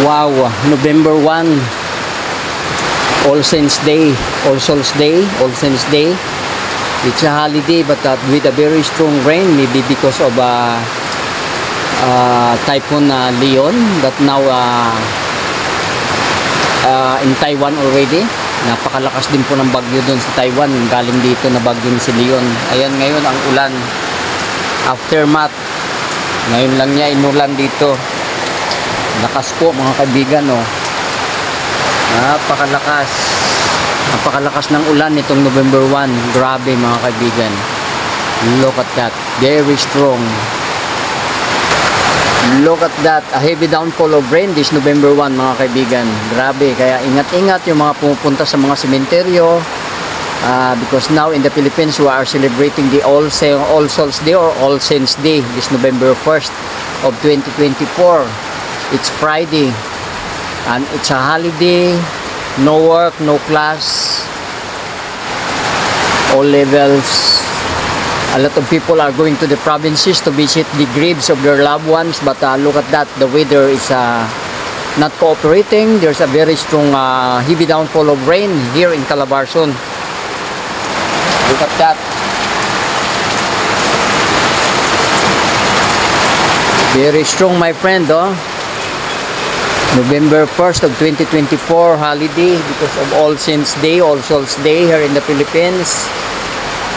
Wow, November 1, All Saints Day, All Souls Day, All Saints Day. It's a holiday, but with a very strong rain, maybe because of Typhoon Leon that now in Taiwan already. Napakalakas din po ng bagyo doon sa Taiwan, galing dito na bagyo si Leon. Ayan ngayon ang ulan, aftermath. Ngayon lang niya inulan dito. Lakas po mga kaibigan, oh. Napakalakas ng ulan nitong November 1. Grabe mga kaibigan. Look at that, very strong. Look at that, a heavy downfall of rain this November 1 mga kaibigan. Grabe, kaya ingat-ingat yung mga pumupunta sa mga sementeryo, because now in the Philippines we are celebrating the All Souls Day or All Saints Day this November 1st of 2024. It's Friday and it's a holiday, no work, no class, all levels. A lot of people are going to the provinces to visit the graves of their loved ones, but look at that, the weather is not cooperating. There's a very strong heavy downfall of rain here in Calabarzon. Look at that. Very strong, my friend, oh. November 1st of 2024 holiday because of All Saints Day, All Souls Day here in the Philippines.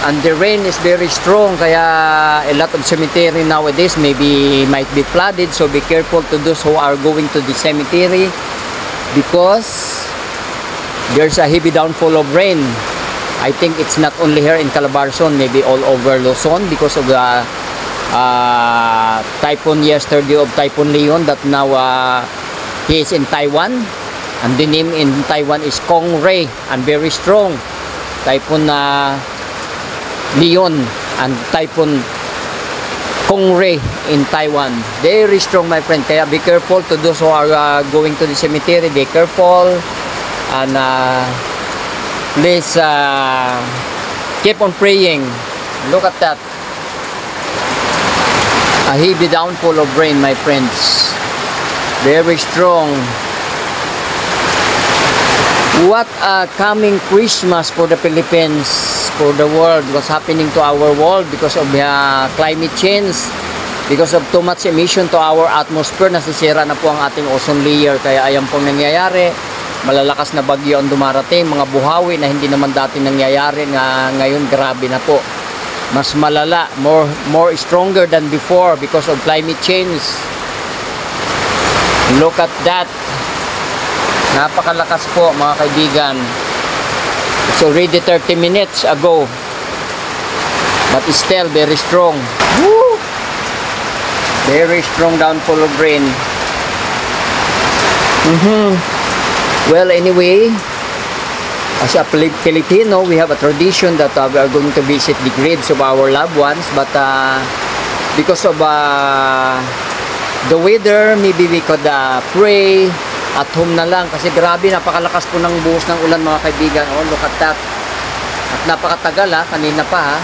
And the rain is very strong, kaya a lot of cemetery nowadays might be flooded, so be careful to those who are going to the cemetery because there's a heavy downfall of rain. I think it's not only here in Calabarzon, maybe all over Luzon because of the typhoon yesterday of Typhoon Leon that now he is in Taiwan, and the name in Taiwan is Kong Ray, and very strong. Typhoon Leon and Typhoon Kong Ray in Taiwan. Very strong, my friend. Kaya be careful to those who are going to the cemetery. Be careful and please keep on praying. Look at that. A heavy downfall of rain, my friends. Very strong. What a coming Christmas for the Philippines, for the world. What's happening to our world because of climate change, because of too much emission to our atmosphere. Nasisira na po ang ating ozone layer, kaya ayan pong nangyayari. Malalakas na bagyo ang dumarating, mga buhawi na hindi naman dati nangyayari, nga ngayon grabe na po. Mas malala, more stronger than before because of climate change. Look at that. Napakalakas po mga kaibigan. It's already 30 minutes ago, but it's still very strong. Woo! Very strong downfall of rain. Well, anyway, as a Filipino, we have a tradition that we are going to visit the graves of our loved ones, but because of the weather, maybe we could pray at home na lang kasi grabe, napakalakas po ng buhos ng ulan mga kaibigan. Oh, look at that. At napakatagal kanina pa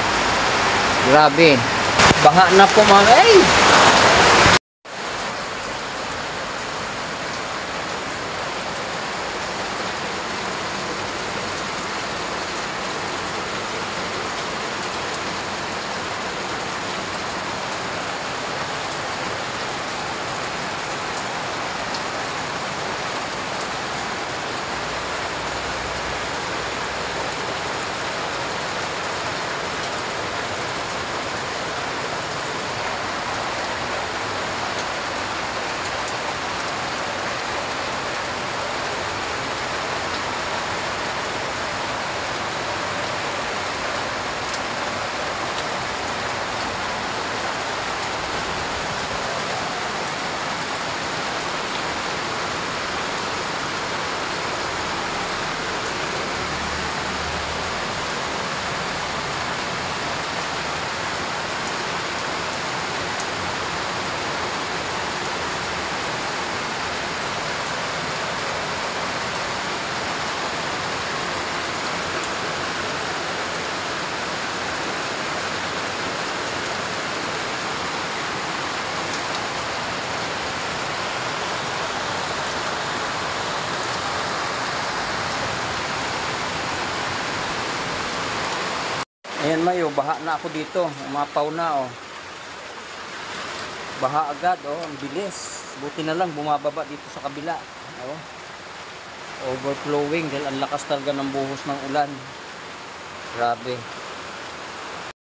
Grabe. Baha na po mga Ayan Mayo, baha na ako dito. Umapaw na oh. Baha agad oh, ang bilis. Buti na lang bumababa dito sa kabila. Oh. Overflowing dahil ang lakas talaga ng buhos ng ulan. Grabe.